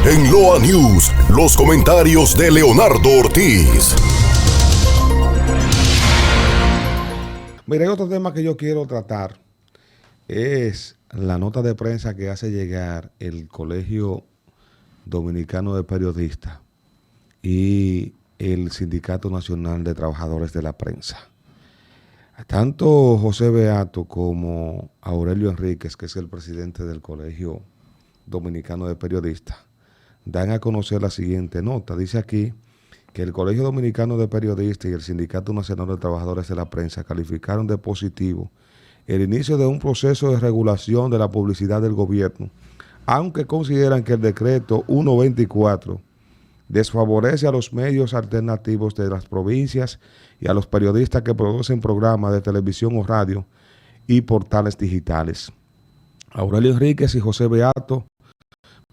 En Loa News, los comentarios de Leonardo Ortiz. Mira, hay otro tema que yo quiero tratar. Es la nota de prensa que hace llegar el Colegio Dominicano de Periodistas y el Sindicato Nacional de Trabajadores de la Prensa. Tanto José Beato como Aurelio Enríquez, que es el presidente del Colegio Dominicano de Periodistas, dan a conocer la siguiente nota. Dice aquí que el Colegio Dominicano de Periodistas y el Sindicato Nacional de Trabajadores de la Prensa calificaron de positivo el inicio de un proceso de regulación de la publicidad del gobierno, aunque consideran que el decreto 124 desfavorece a los medios alternativos de las provincias y a los periodistas que producen programas de televisión o radio y portales digitales. Aurelio Enríquez y José Beato,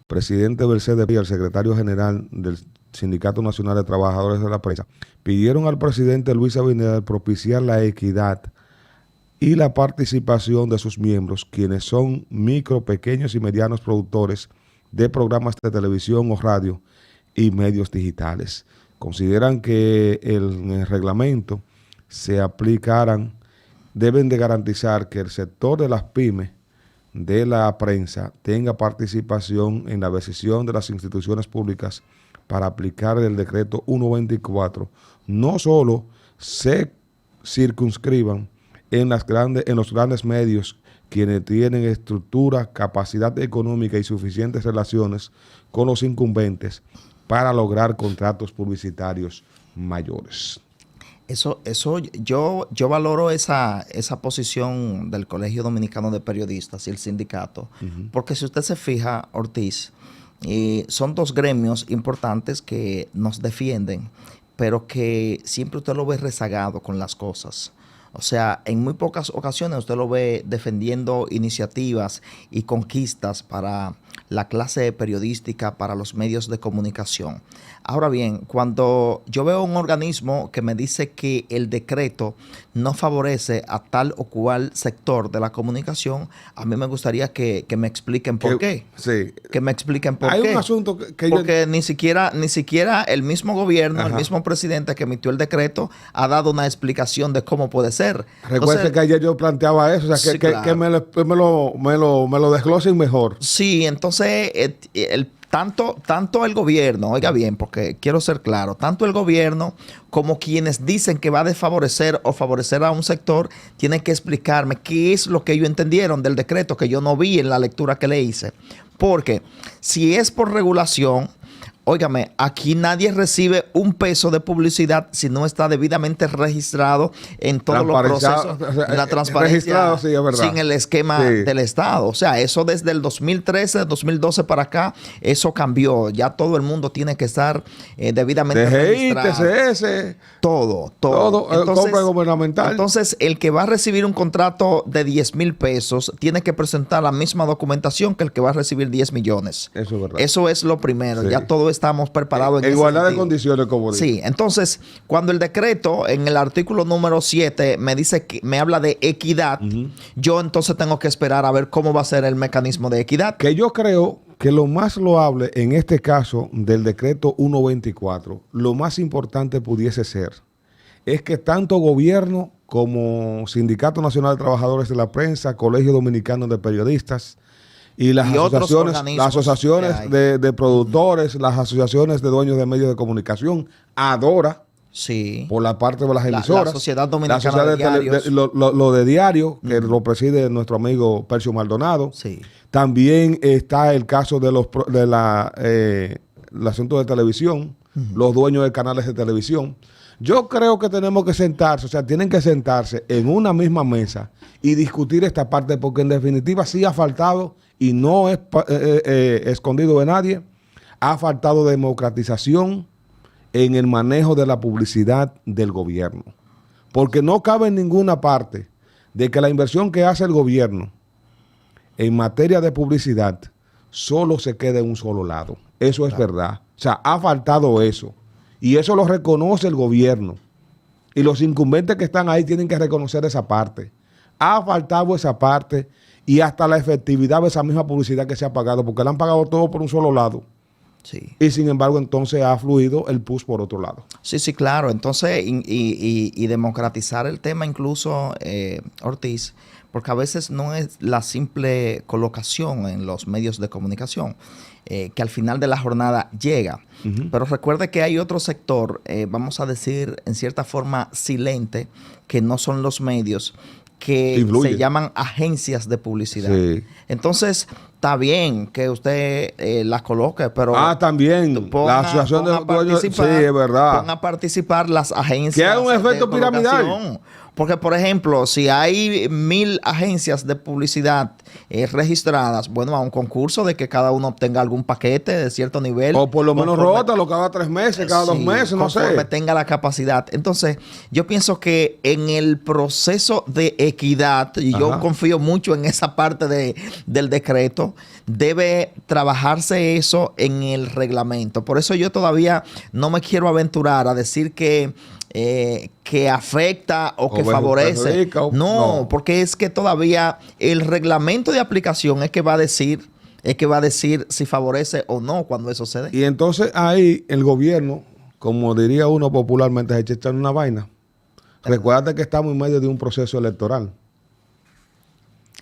presidente del CDP y el secretario general del Sindicato Nacional de Trabajadores de la Prensa, pidieron al presidente Luis Abinader propiciar la equidad y la participación de sus miembros, quienes son micro, pequeños y medianos productores de programas de televisión o radio y medios digitales. Consideran que en el reglamento se aplicaran, deben de garantizar que el sector de las pymes de la prensa tenga participación en la decisión de las instituciones públicas para aplicar el decreto 124, no solo se circunscriban en los grandes medios, quienes tienen estructura, capacidad económica y suficientes relaciones con los incumbentes para lograr contratos publicitarios mayores. Eso yo valoro esa posición del Colegio Dominicano de Periodistas y el sindicato, porque si usted se fija, Ortiz, son dos gremios importantes que nos defienden, pero que siempre usted lo ve rezagado con las cosas. O sea, en muy pocas ocasiones usted lo ve defendiendo iniciativas y conquistas para la clase periodística, para los medios de comunicación. Ahora bien, cuando yo veo un organismo que me dice que el decreto no favorece a tal o cual sector de la comunicación, a mí me gustaría que me expliquen por qué. Sí. Que me expliquen por qué. Hay un asunto que porque ni siquiera el mismo gobierno, el mismo presidente que emitió el decreto ha dado una explicación de cómo puede ser. Recuerde que ayer yo planteaba eso, o sea, sí, que claro. me lo desglosen mejor. Sí, entonces tanto el gobierno, oiga bien, porque quiero ser claro, tanto el gobierno como quienes dicen que va a desfavorecer o favorecer a un sector, tienen que explicarme qué es lo que ellos entendieron del decreto que yo no vi en la lectura que le hice. Porque si es por regulación, óigame, aquí nadie recibe un peso de publicidad si no está debidamente registrado en todos los procesos. O sea, la transparencia, sí, es verdad, sin el esquema del Estado. O sea, eso desde el 2013, 2012 para acá, eso cambió. Ya todo el mundo tiene que estar debidamente registrado. TCS. Todo. Entonces, compra gubernamental. Entonces, el que va a recibir un contrato de 10,000 pesos tiene que presentar la misma documentación que el que va a recibir 10 millones. Eso es verdad. Eso es lo primero. Sí. Ya todo estamos preparados en igualdad de condiciones, como dice. Sí, entonces, cuando el decreto en el artículo número 7 me dice que me habla de equidad, yo entonces tengo que esperar a ver cómo va a ser el mecanismo de equidad. Que yo creo que lo más loable en este caso del decreto 124, lo más importante pudiese ser, es que tanto gobierno como Sindicato Nacional de Trabajadores de la Prensa, Colegio Dominicano de Periodistas, y las asociaciones de productores, las asociaciones de dueños de medios de comunicación, ADORA, sí, por la parte de las emisoras, la Sociedad Dominicana de Diarios, lo de diario, que lo preside nuestro amigo Percio Maldonado. Sí. También está el caso de el asunto de televisión, los dueños de canales de televisión. Yo creo que tenemos que sentarse, o sea, tienen que sentarse en una misma mesa y discutir esta parte, porque en definitiva sí ha faltado, y no es escondido de nadie, ha faltado democratización en el manejo de la publicidad del gobierno. Porque no cabe en ninguna parte de que la inversión que hace el gobierno en materia de publicidad solo se quede en un solo lado. Eso es verdad. O sea, ha faltado eso. Y eso lo reconoce el gobierno. Y los incumbentes que están ahí tienen que reconocer esa parte. Ha faltado esa parte y hasta la efectividad de esa misma publicidad que se ha pagado, porque la han pagado todo por un solo lado. Sí. Y sin embargo, entonces ha fluido el push por otro lado. Sí, sí, claro. Entonces, y democratizar el tema incluso, Ortiz, porque a veces no es la simple colocación en los medios de comunicación, que al final de la jornada llega. Pero recuerde que hay otro sector, vamos a decir, en cierta forma silente, que no son los medios, que Influye. se llaman agencias de publicidad. Sí. Entonces, está bien que usted las coloque, pero También. La asociación de dueños. Sí, es verdad. Ponga a participar las agencias. Que hay un efecto de piramidal. colocación. Porque, por ejemplo, si hay 1000 agencias de publicidad registradas, bueno, a un concurso de que cada uno obtenga algún paquete de cierto nivel. O por lo menos rótalo cada 3 meses, cada 2 meses, no sé. Conforme tenga la capacidad. Entonces, yo pienso que en el proceso de equidad, y yo confío mucho en esa parte del decreto, debe trabajarse eso en el reglamento. Por eso yo todavía no me quiero aventurar a decir que afecta o que favorece. No, porque es que todavía el reglamento de aplicación es que va a decir si favorece o no cuando eso se dé. Y entonces ahí el gobierno, como diría uno popularmente, se echa una vaina. Recuerda que estamos en medio de un proceso electoral.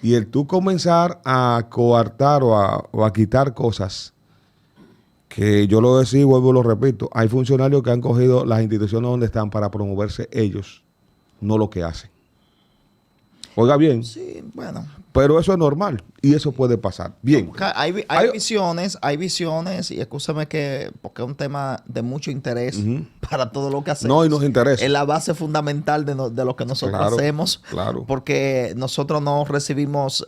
Y el tú comenzar a coartar o a quitar cosas, que yo lo decía y vuelvo y lo repito, hay funcionarios que han cogido las instituciones donde están para promoverse ellos, no lo que hacen. Oiga bien. Sí, bueno. Pero eso es normal y eso puede pasar. Bien. Hay visiones, y escúchame porque es un tema de mucho interés para todo lo que hacemos. No, y nos interesa. Es la base fundamental de lo que nosotros hacemos. Claro. Porque nosotros no recibimos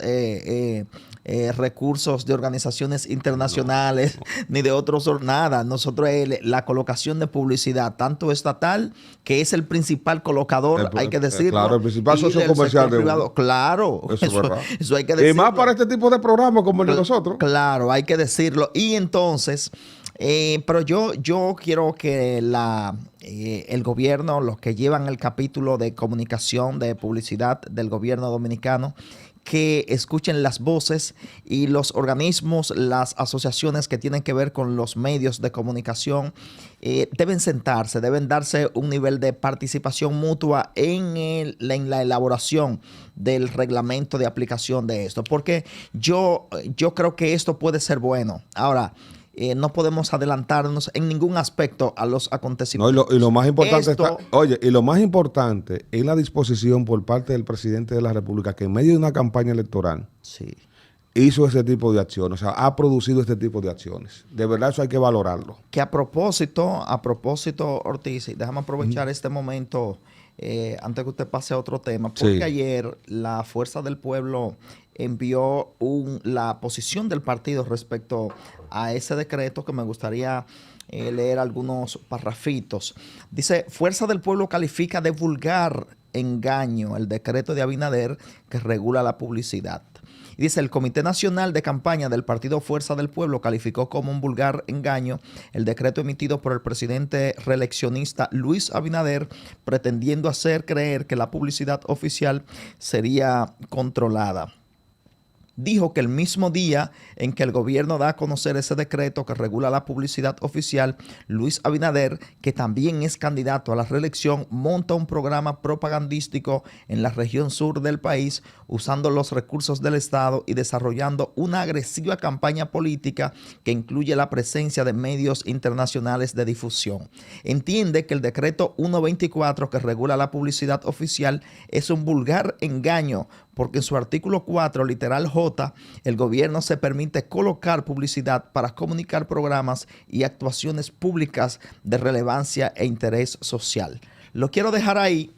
recursos de organizaciones internacionales ni de otros, nada. Nosotros la colocación de publicidad, tanto estatal, que es el principal colocador, hay que decirlo. Claro, el principal socio comercial de uno. Claro, eso hay que decirlo. Y más para este tipo de programas como el de nosotros. Claro, hay que decirlo. Y entonces, pero yo quiero que el gobierno, los que llevan el capítulo de comunicación, de publicidad del gobierno dominicano, que escuchen las voces y los organismos, las asociaciones que tienen que ver con los medios de comunicación, deben sentarse, deben darse un nivel de participación mutua en la elaboración del reglamento de aplicación de esto, porque yo creo que esto puede ser bueno. Ahora, no podemos adelantarnos en ningún aspecto a los acontecimientos. No, y lo más importante lo más importante es la disposición por parte del presidente de la República, que en medio de una campaña electoral hizo ese tipo de acciones, o sea, ha producido este tipo de acciones. De verdad, eso hay que valorarlo. Que a propósito, Ortiz, déjame aprovechar este momento antes que usted pase a otro tema, porque ayer la Fuerza del Pueblo envió la posición del partido respecto a ese decreto, que me gustaría leer algunos parrafitos. Dice: Fuerza del Pueblo califica de vulgar engaño el decreto de Abinader que regula la publicidad. Y dice: el Comité Nacional de Campaña del Partido Fuerza del Pueblo calificó como un vulgar engaño el decreto emitido por el presidente reeleccionista Luis Abinader, pretendiendo hacer creer que la publicidad oficial sería controlada. Dijo que el mismo día en que el gobierno da a conocer ese decreto que regula la publicidad oficial, Luis Abinader, que también es candidato a la reelección, monta un programa propagandístico en la región sur del país, usando los recursos del Estado y desarrollando una agresiva campaña política que incluye la presencia de medios internacionales de difusión. Entiende que el decreto 124 que regula la publicidad oficial es un vulgar engaño, porque en su artículo 4, literal J, el gobierno se permite colocar publicidad para comunicar programas y actuaciones públicas de relevancia e interés social. Lo quiero dejar ahí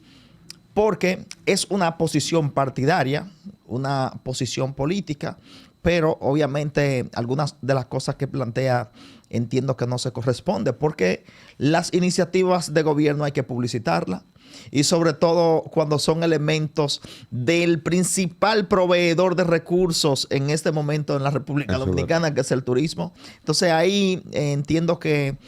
porque es una posición partidaria, una posición política, pero obviamente algunas de las cosas que plantea entiendo que no se corresponde, porque las iniciativas de gobierno hay que publicitarlas. Y sobre todo cuando son elementos del principal proveedor de recursos en este momento en la República Dominicana, que es el turismo. Entonces ahí entiendo que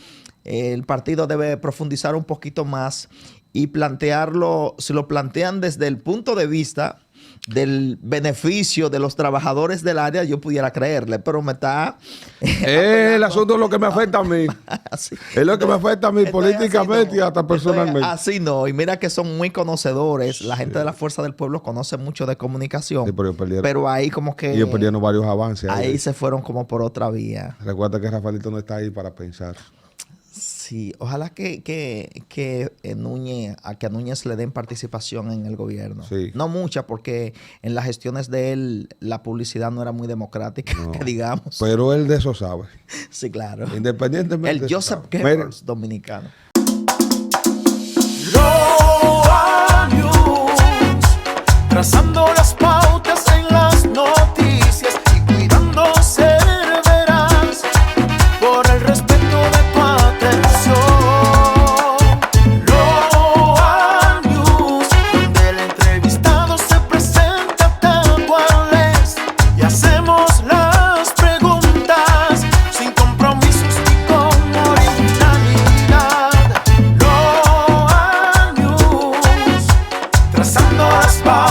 el partido debe profundizar un poquito más y plantearlo, si lo plantean desde el punto de vista del beneficio de los trabajadores del área, yo pudiera creerle, pero me está... El asunto es lo que me afecta a mí. Así. Es lo que me afecta a mí políticamente y hasta personalmente. Así no, y mira que son muy conocedores. La gente de la Fuerza del Pueblo conoce mucho de comunicación. Sí, pero ahí como que... Ellos perdieron varios avances. Ahí se fueron como por otra vía. Recuerda que Rafaelito no está ahí para pensar. Sí, ojalá que a Núñez le den participación en el gobierno. Sí. No mucha, porque en las gestiones de él la publicidad no era muy democrática, No, que digamos. Pero él de eso sabe. Sí, claro. Independientemente. El Joseph Goebbels dominicano. Loa News, trazando las pautas en las noticias y cuidando ser veraz por el respeto de tu atención. Loa News, donde el entrevistado se presenta tal cual es y hacemos las preguntas sin compromisos ni con originalidad. Loa News, trazando las pautas.